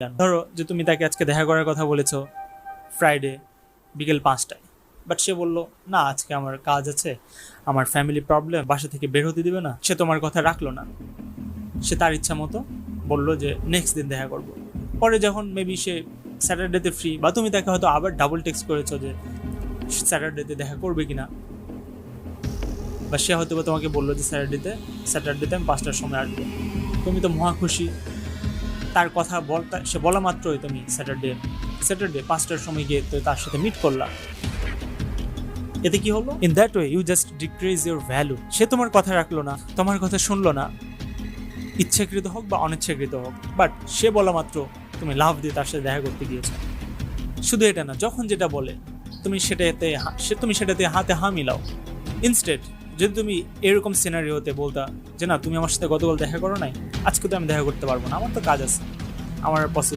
কেন? ধরো যে তুমি তাকে আজকে দেখা করার কথা বলেছো ফ্রাইডে বিকেল 5টায়, বাট সে বলল না আজকে আমার কাজ আছে, আমার ফ্যামিলি প্রবলেম, বাসা থেকে বের হতে দিবে না। সে তোমার কথা রাখলো না, সে তার ইচ্ছা মতো বললো যে নেক্সট দিন দেখা করব। পরে যখন মেবি সে স্যাটারডেতে ফ্রি, বা তুমি তাকে হয়তো আবার ডাবল টেক্সট করেছো যে স্যাটারডেতে দেখা করবে কিনা, বা সে হয়তো তোমাকে বললো যে স্যাটারডেতে আমি 5টার সময় আসবো। তুমি তো মহা খুশি, তার কথা সে বলা মাত্রই তুমি স্যাটারডে 5টার সময় গিয়ে তো তার সাথে মিট করলা। এতে কি হলো? In that way you just decrease your value. সে তোমার কথা রাখলো না, তোমার কথা শুনলো না, ইচ্ছাকৃত হোক বা অনিচ্ছাকৃত হোক, বাট সে বলা মাত্র তুমি লাভ দিয়ে তার সাথে দেখা করতে গিয়েছো। শুধু এটা না, যখন যেটা বলে তুমি সেটাতে হাতে হা মিলাও। ইনস্টেড যদি তুমি এরকম সিনারিওতে বলতা যে না তুমি আমার সাথে গতকাল দেখা করো নাই, আজকে তো আমি দেখা করতে পারবো না, আমার তো কাজ আছে, আমার পসিবল